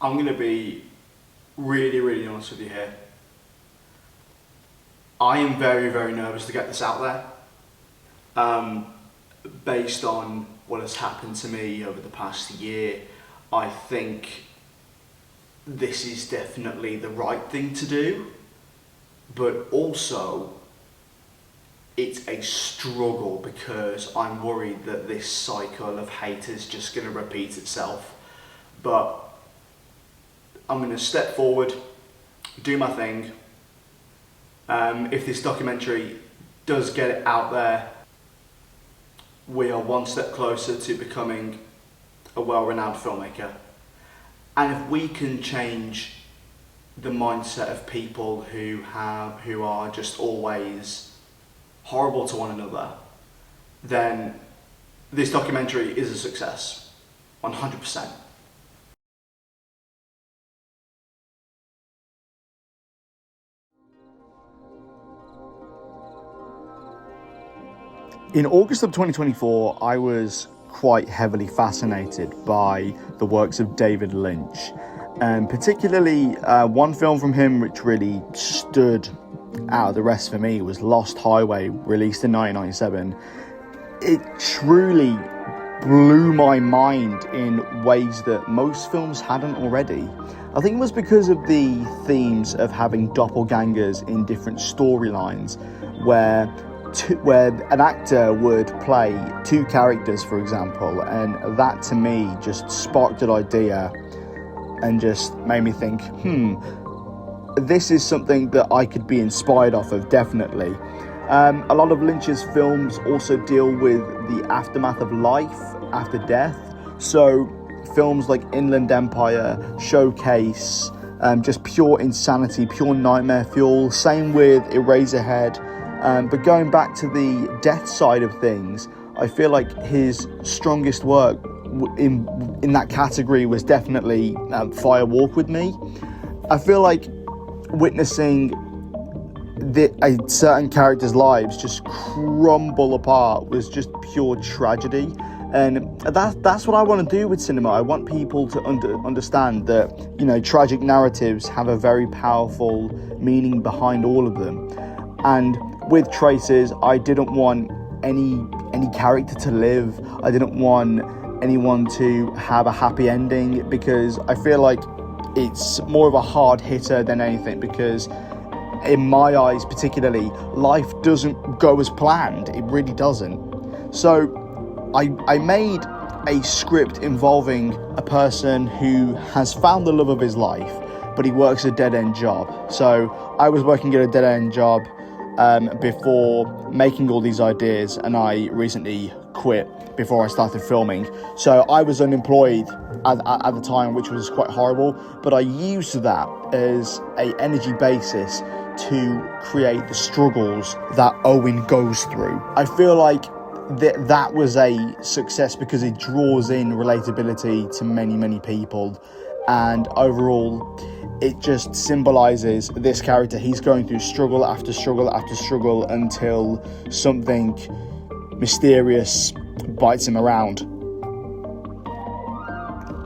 I'm going to be really, really honest with you here. I am very, very nervous to get this out there. Based on what has happened to me over the past year, I think this is definitely the right thing to do, but also it's a struggle because I'm worried that this cycle of hate is just going to repeat itself. But I'm going to step forward, do my thing. If this documentary does get it out there, we are one step closer to becoming a well-renowned filmmaker. And if we can change the mindset of people who are just always horrible to one another, then this documentary is a success, 100%. In August of 2024, I was quite heavily fascinated by the works of David Lynch, and particularly one film from him which really stood out of the rest for me was Lost Highway, released in 1997. It truly blew my mind in ways that most films hadn't already. I think it was because of the themes of having doppelgangers in different storylines, where an actor would play two characters, for example, and that to me just sparked an idea and just made me think, this is something that I could be inspired off of, definitely. A lot of Lynch's films also deal with the aftermath of life after death, so films like Inland Empire showcase just pure insanity, pure nightmare fuel. Same with Eraserhead. But going back to the death side of things, I feel like his strongest work in that category was definitely Fire Walk With Me. I feel like witnessing a certain character's lives just crumble apart was just pure tragedy. And that's what I want to do with cinema. I want people to understand that, tragic narratives have a very powerful meaning behind all of them. And with Traces, I didn't want any character to live. I didn't want anyone to have a happy ending, because I feel like it's more of a hard hitter than anything, because in my eyes particularly, life doesn't go as planned. It really doesn't. So I made a script involving a person who has found the love of his life, but he works a dead-end job. So I was working at a dead-end job before making all these ideas, and I recently quit before I started filming. So I was unemployed at the time, which was quite horrible, but I used that as an energy basis to create the struggles that Owen goes through. I feel like that was a success because it draws in relatability to many, many people, and overall it just symbolizes this character. He's going through struggle after struggle after struggle until something mysterious bites him around.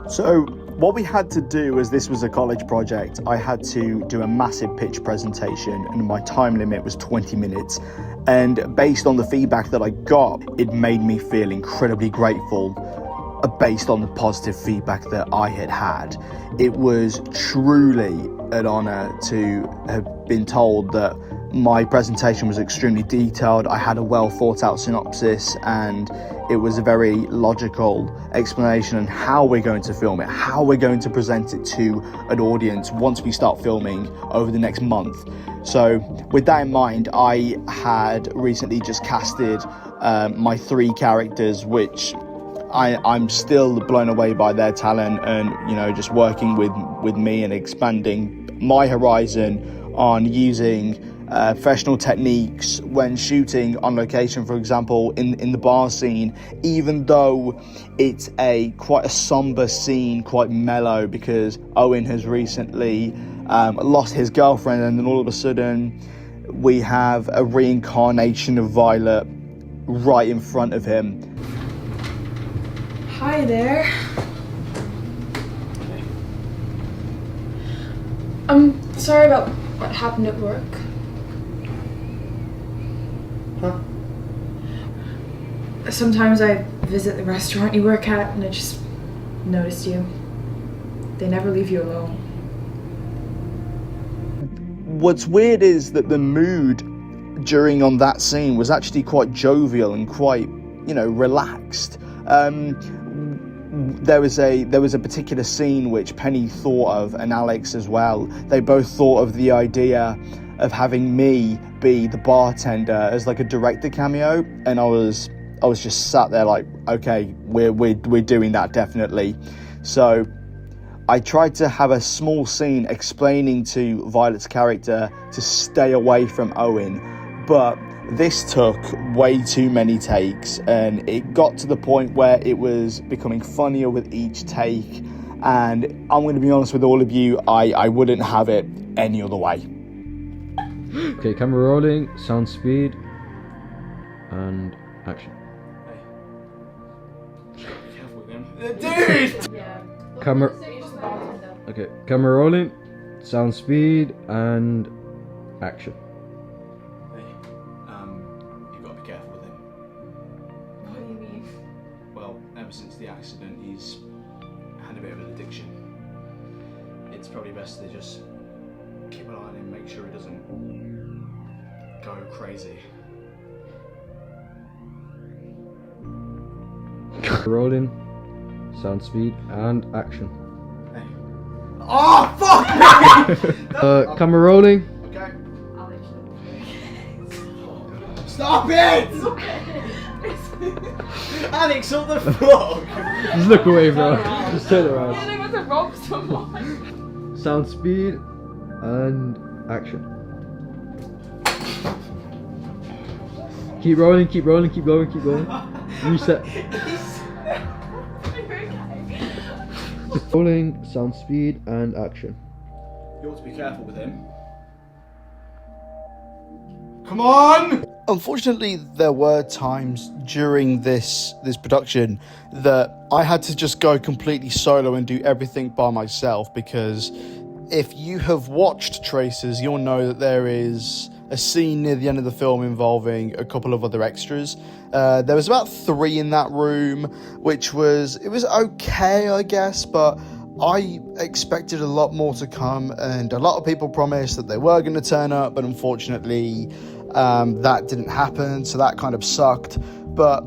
So what we had to do, as this was a college project, I had to do a massive pitch presentation, and my time limit was 20 minutes. And based on the feedback that I got, it made me feel incredibly grateful based on the positive feedback that I had had. It was truly an honor to have been told that my presentation was extremely detailed. I had a well thought out synopsis, and it was a very logical explanation on how we're going to film it, how we're going to present it to an audience once we start filming over the next month. So with that in mind, I had recently just casted my 3 characters, which I'm still blown away by their talent, and just working with me and expanding my horizon on using professional techniques when shooting on location. For example, in the bar scene, even though it's quite a somber scene, quite mellow, because Owen has recently lost his girlfriend, and then all of a sudden we have a reincarnation of Violet right in front of him. Hi there. I'm sorry about what happened at work. Huh? Sometimes I visit the restaurant you work at and I just noticed you. They never leave you alone. What's weird is that the mood on that scene was actually quite jovial and quite, relaxed. There was a particular scene which Penny thought of, and Alex as well. They both thought of the idea of having me be the bartender as like a director cameo, and I was just sat there like, okay, we're doing that definitely. So I tried to have a small scene explaining to Violet's character to stay away from Owen, but this took way too many takes, and it got to the point where it was becoming funnier with each take, and I'm going to be honest with all of you, I wouldn't have it any other way. Okay, camera rolling, sound speed, and action. Dude! Camera. Okay, camera rolling, sound speed, and action. You've got to be careful with him. What do you mean? Well, ever since the accident, he's had a bit of an addiction. It's probably best to just keep an eye on him, make sure he doesn't go crazy. Rolling, sound speed, and action. Hey. Oh, fuck! Camera rolling. Okay. I'll let you. Stop it! Alex, what the fuck? Just look away, bro. Just turn it around. I want to rob someone. Sound speed, and action. Keep rolling, keep rolling, keep going, keep going. Reset. Rolling, sound speed, and action. You ought to be careful with him. Come on! Unfortunately, there were times during this production that I had to just go completely solo and do everything by myself, because if you have watched Tracers, you'll know that there is a scene near the end of the film involving a couple of other extras. There was about 3 in that room, which was okay, I guess, but I expected a lot more to come, and a lot of people promised that they were going to turn up, but unfortunately that didn't happen, so that kind of sucked. But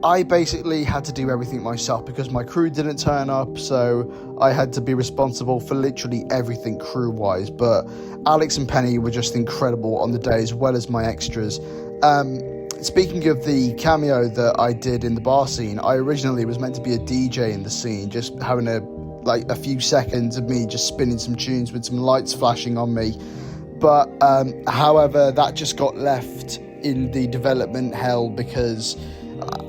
I basically had to do everything myself because my crew didn't turn up, so I had to be responsible for literally everything crew-wise. But Alex and Penny were just incredible on the day, as well as my extras. Speaking of the cameo that I did in the bar scene, I originally was meant to be a DJ in the scene, just having a few seconds of me just spinning some tunes with some lights flashing on me. But however, that just got left in the development hell because,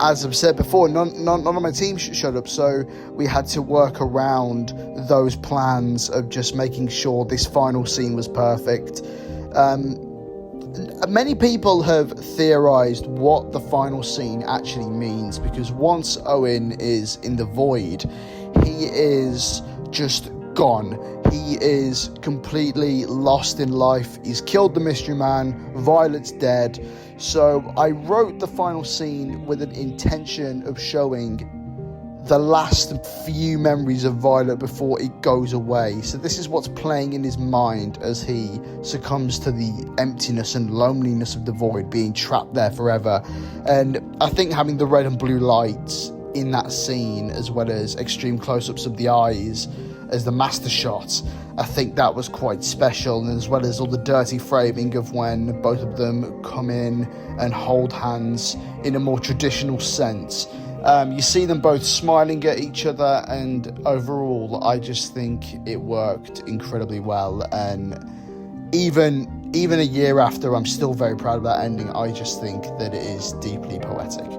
as I've said before, none of my team showed up, so we had to work around those plans of just making sure this final scene was perfect. Many people have theorized what the final scene actually means, because once Owen is in the void, he is just gone. He is completely lost in life. He's killed the mystery man. Violet's dead. So I wrote the final scene with an intention of showing the last few memories of Violet before it goes away. So this is what's playing in his mind as he succumbs to the emptiness and loneliness of the void, being trapped there forever. And I think having the red and blue lights in that scene, as well as extreme close-ups of the eyes as the master shot, I think that was quite special, and as well as all the dirty framing of when both of them come in and hold hands in a more traditional sense. You see them both smiling at each other, and overall I just think it worked incredibly well, and even a year after, I'm still very proud of that ending. I just think that it is deeply poetic.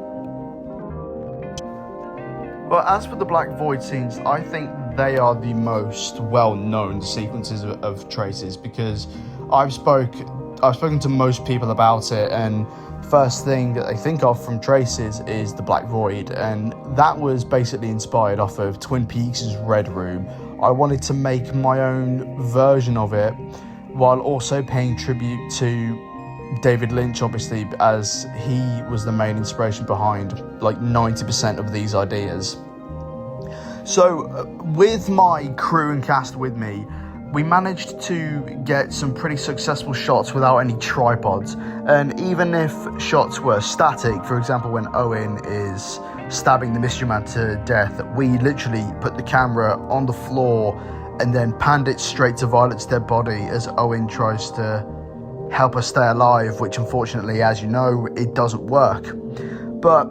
Well, as for the Black Void scenes, I think they are the most well-known sequences of Tracers, because I've spoken to most people about it, and first thing that they think of from Tracers is the Black Void, and that was basically inspired off of Twin Peaks' Red Room. I wanted to make my own version of it, while also paying tribute to David Lynch, obviously, as he was the main inspiration behind like 90% of these ideas. So with my crew and cast with me, we managed to get some pretty successful shots without any tripods. And even if shots were static, for example, when Owen is stabbing the mystery man to death, we literally put the camera on the floor and then panned it straight to Violet's dead body as Owen tries to help her stay alive, which unfortunately, as you know, it doesn't work. But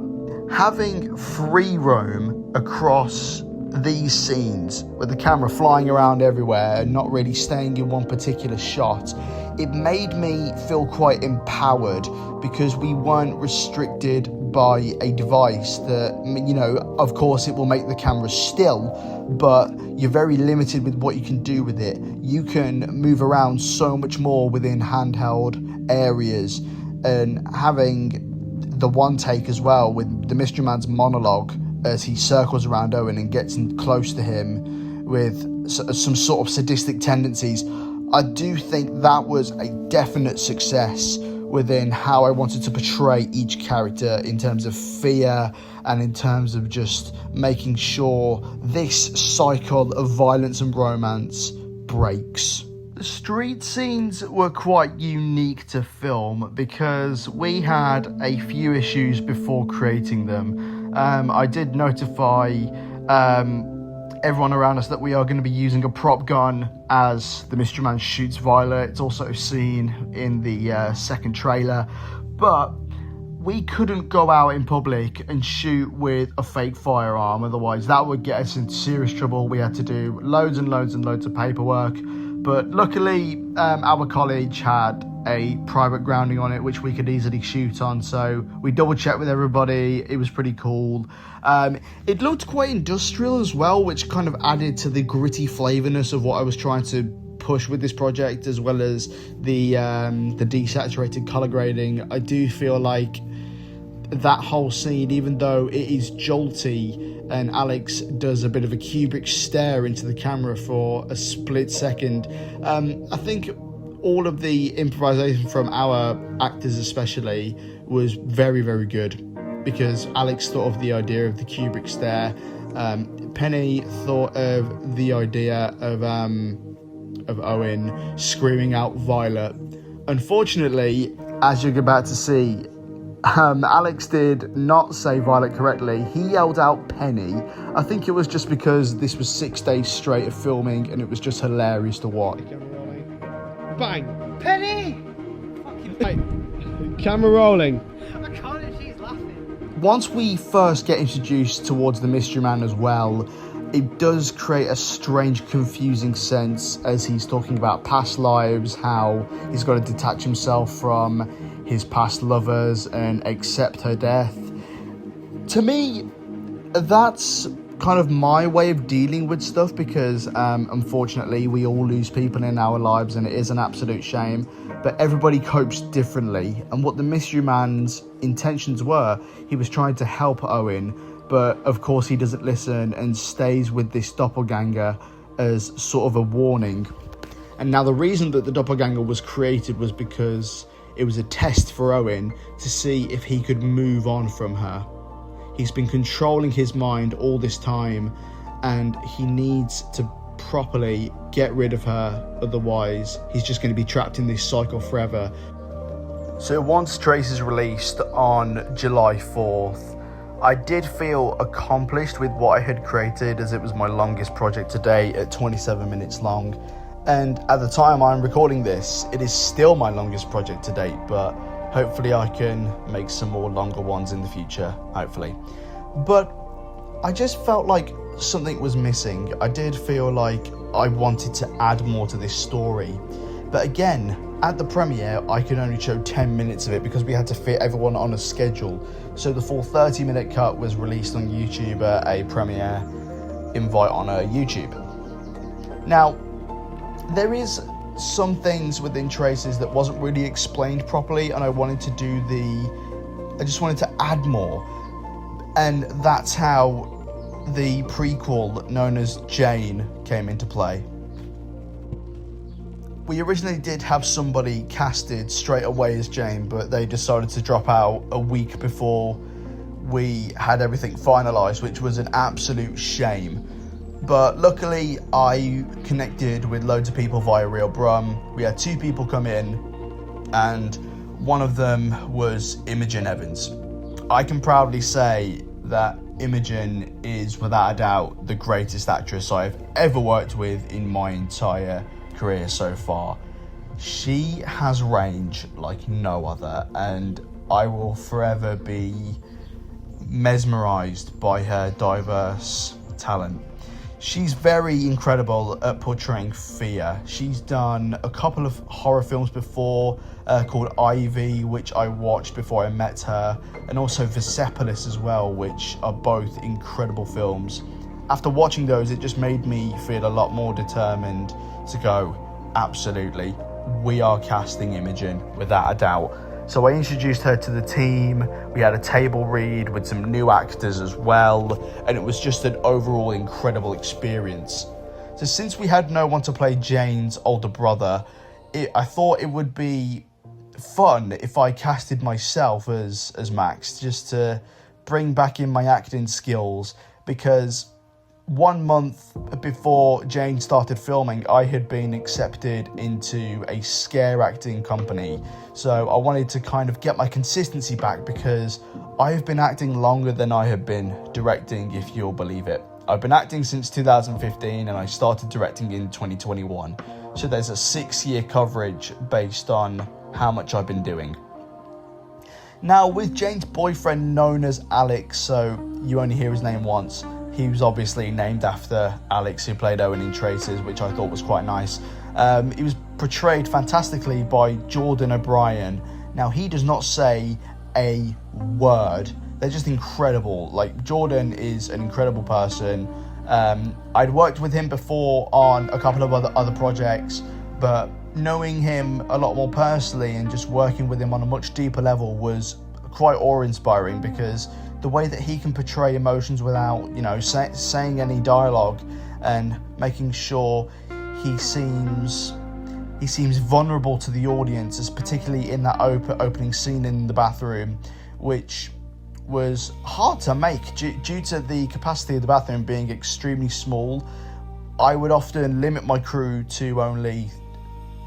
having free roam across these scenes with the camera flying around everywhere and not really staying in one particular shot, it made me feel quite empowered, because we weren't restricted by a device that, you know, of course it will make the camera still, but you're very limited with what you can do with it. You can move around so much more within handheld areas, and having the one take as well with the mystery man's monologue as he circles around Owen and gets close to him with some sort of sadistic tendencies, I do think that was a definite success within how I wanted to portray each character in terms of fear and in terms of just making sure this cycle of violence and romance breaks. The street scenes were quite unique to film because we had a few issues before creating them. I did notify everyone around us that we are going to be using a prop gun as the mystery man shoots Violet. It's also seen in the second trailer, but we couldn't go out in public and shoot with a fake firearm, otherwise that would get us into serious trouble. We had to do loads and loads and loads of paperwork, but luckily our college had a private grounding on it which we could easily shoot on, so we double checked with everybody. It was pretty cool. It looked quite industrial as well, which kind of added to the gritty flavorness of what I was trying to push with this project, as well as the desaturated color grading. I do feel like that whole scene, even though it is jolty and Alex does a bit of a Kubrick stare into the camera for a split second, I think all of the improvisation from our actors especially was very, very good, because Alex thought of the idea of the Kubrick stare. Penny thought of the idea of Owen screaming out Violet. Unfortunately, as you're about to see, Alex did not say Violet correctly. He yelled out Penny. I think it was just because this was 6 days straight of filming and it was just hilarious to watch. Bang! Penny! Fucking Right. Camera rolling. I can't if she's laughing. Once we first get introduced towards the mystery man as well, it does create a strange, confusing sense as he's talking about past lives, how he's got to detach himself from his past lovers and accept her death. To me, that's kind of my way of dealing with stuff, because unfortunately we all lose people in our lives and it is an absolute shame, but everybody copes differently. And what the mystery man's intentions were, he was trying to help Owen, but of course he doesn't listen and stays with this doppelganger as sort of a warning. And now the reason that the doppelganger was created was because it was a test for Owen to see if he could move on from her. He's been controlling his mind all this time, and he needs to properly get rid of her, otherwise he's just going to be trapped in this cycle forever. So once Trace is released on July 4th, I did feel accomplished with what I had created, as it was my longest project to date at 27 minutes long. And at the time I'm recording this, it is still my longest project to date, but hopefully I can make some more longer ones in the future, hopefully. But I just felt like something was missing. I did feel like I wanted to add more to this story. But again, at the premiere, I could only show 10 minutes of it because we had to fit everyone on a schedule. So the full 30-minute cut was released on YouTube at a premiere invite on YouTube. Now, there is some things within Traces that wasn't really explained properly, and I just wanted to add more. And that's how the prequel known as Jane came into play. We originally did have somebody casted straight away as Jane, but they decided to drop out a week before we had everything finalised, which was an absolute shame. But luckily, I connected with loads of people via Real Brum. We had 2 people come in, and one of them was Imogen Evans. I can proudly say that Imogen is, without a doubt, the greatest actress I've ever worked with in my entire career so far. She has range like no other, and I will forever be mesmerised by her diverse talent. She's very incredible at portraying fear. She's done a couple of horror films before, called Ivy, which I watched before I met her, and also Persepolis as well, which are both incredible films. After watching those, it just made me feel a lot more determined to go, absolutely, we are casting Imogen, without a doubt. So I introduced her to the team, we had a table read with some new actors as well, and it was just an overall incredible experience. So since we had no one to play Jane's older brother, I thought it would be fun if I casted myself as Max, just to bring back in my acting skills, because 1 month before Jane started filming, I had been accepted into a scare acting company. So I wanted to kind of get my consistency back, because I've been acting longer than I have been directing, if you'll believe it. I've been acting since 2015 and I started directing in 2021. So there's a 6-year coverage based on how much I've been doing. Now, with Jane's boyfriend known as Alex, so you only hear his name once, he was obviously named after Alex, who played Owen in Traitors, which I thought was quite nice. He was portrayed fantastically by Jordan O'Brien. Now, he does not say a word. They're just incredible. Like, Jordan is an incredible person. I'd worked with him before on a couple of other projects, but knowing him a lot more personally and just working with him on a much deeper level was quite awe-inspiring, because the way that he can portray emotions without, saying any dialogue, and making sure he seems vulnerable to the audience, as particularly in that opening scene in the bathroom, which was hard to make due to the capacity of the bathroom being extremely small. I would often limit my crew to only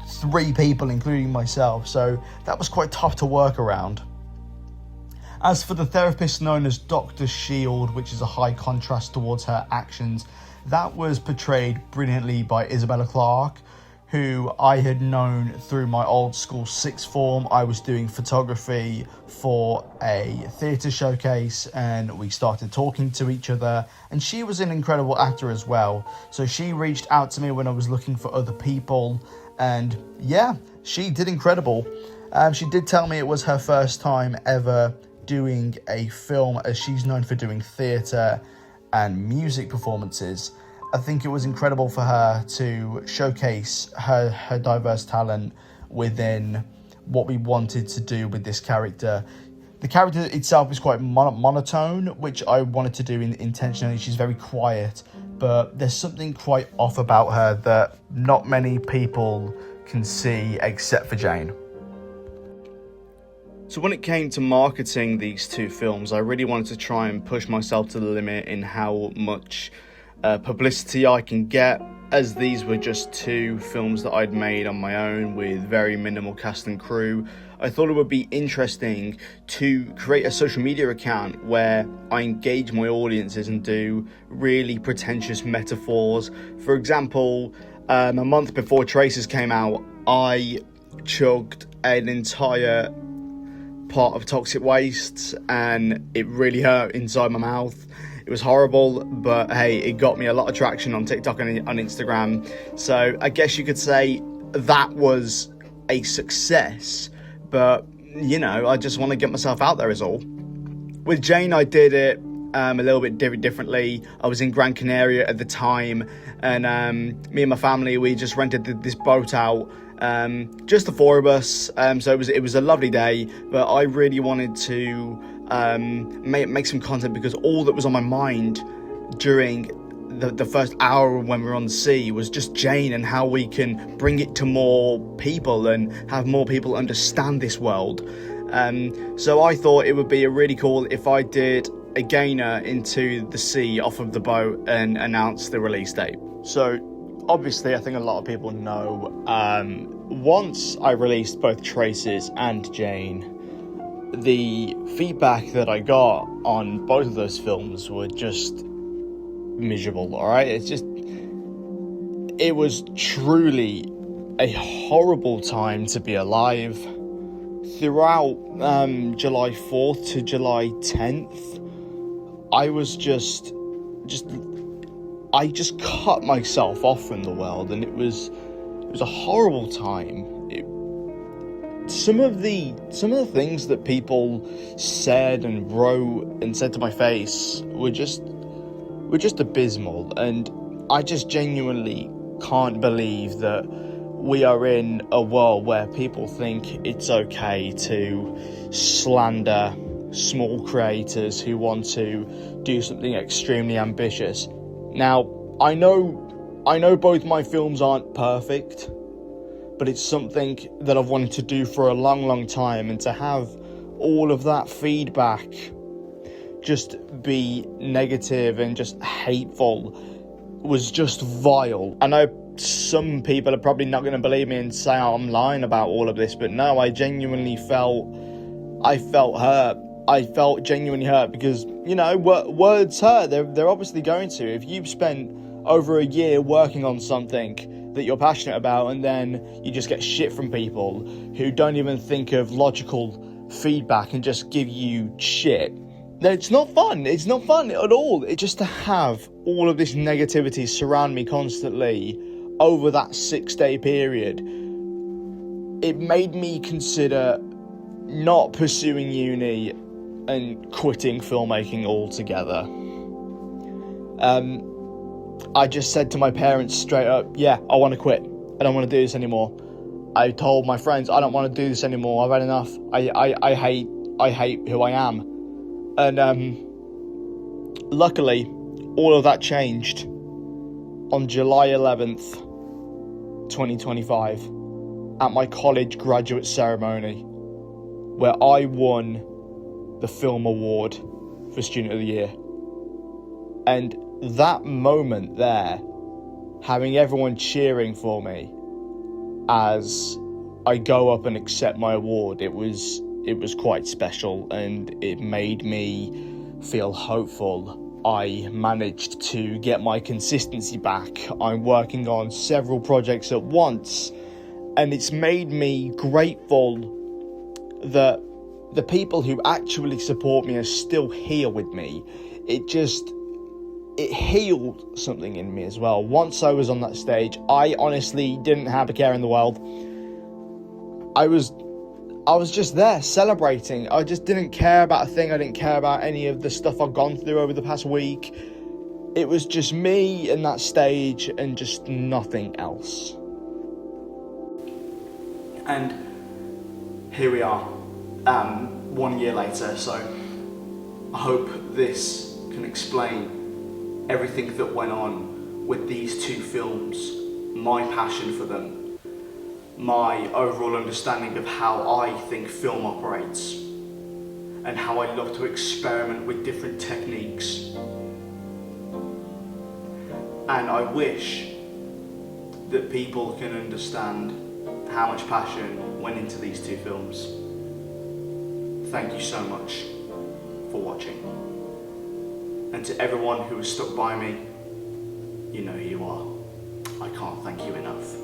3 people, including myself, so that was quite tough to work around. As for the therapist known as Dr. Shield, which is a high contrast towards her actions, that was portrayed brilliantly by Isabella Clarke, who I had known through my old school sixth form. I was doing photography for a theatre showcase, and we started talking to each other, and she was an incredible actor as well. So she reached out to me when I was looking for other people, and yeah, she did incredible. She did tell me it was her first time ever doing a film, as she's known for doing theatre and music performances. I think it was incredible for her to showcase her diverse talent within what we wanted to do with this character. The character itself is quite monotone, which I wanted to do intentionally. She's very quiet, but there's something quite off about her that not many people can see except for Jane. So when it came to marketing these 2 films, I really wanted to try and push myself to the limit in how much publicity I can get, as these were just 2 films that I'd made on my own with very minimal cast and crew. I thought it would be interesting to create a social media account where I engage my audiences and do really pretentious metaphors. For example, a month before Traitors came out, I chugged an entire part of toxic waste, and it really hurt inside my mouth. It was horrible, but hey, it got me a lot of traction on TikTok and on Instagram. So I guess you could say that was a success, but I just want to get myself out there is all. With Jane, I did it a little bit differently. I was in Gran Canaria at the time, and me and my family, we just rented this boat out, just the 4 of us. So it was a lovely day, but I really wanted to make some content, because all that was on my mind during the first hour when we're on the sea was just Jane, and how we can bring it to more people and have more people understand this world. So I thought it would be really cool if I did a gainer into the sea off of the boat and announce the release date. So obviously I think a lot of people know, once I released both Traces and Jane, the feedback that I got on both of those films were just miserable. All right, it was truly a horrible time to be alive. Throughout July 4th to July 10th, I just cut myself off from the world, and it was a horrible time. Some of the things that people said and wrote and said to my face were just abysmal, and I just genuinely can't believe that we are in a world where people think it's okay to slander small creators who want to do something extremely ambitious. Now, I know both my films aren't perfect, but it's something that I've wanted to do for a long, long time, and to have all of that feedback just be negative and just hateful was just vile. I know some people are probably not going to believe me and say I'm lying about all of this, but no, I genuinely felt hurt. I felt genuinely hurt because, you know, words hurt. They're obviously going to. If you've spent over a year working on something that you're passionate about, and then you just get shit from people who don't even think of logical feedback and just give you shit, then it's not fun. It's not fun at all. It just to have all of this negativity surround me constantly over that 6-day period, it made me consider not pursuing uni and quitting filmmaking altogether. I just said to my parents straight up, yeah, I want to quit. I don't want to do this anymore. I told my friends, I don't want to do this anymore. I've had enough. I hate who I am. And luckily, all of that changed on July 11th, 2025, at my college graduate ceremony, where I won the film award for Student of the Year. And that moment there, having everyone cheering for me as I go up and accept my award, it was quite special, and it made me feel hopeful. I managed to get my consistency back. I'm working on several projects at once, and it's made me grateful that the people who actually support me are still here with me. It healed something in me as well. Once I was on that stage, I honestly didn't have a care in the world. I was just there celebrating. I just didn't care about a thing. I didn't care about any of the stuff I've gone through over the past week. It was just me and that stage and just nothing else. And here we are, 1 year later. So I hope this can explain everything that went on with these two films, my passion for them, my overall understanding of how I think film operates, and how I love to experiment with different techniques. And I wish that people can understand how much passion went into these two films. Thank you so much for watching. And to everyone who has stuck by me, you know who you are. I can't thank you enough.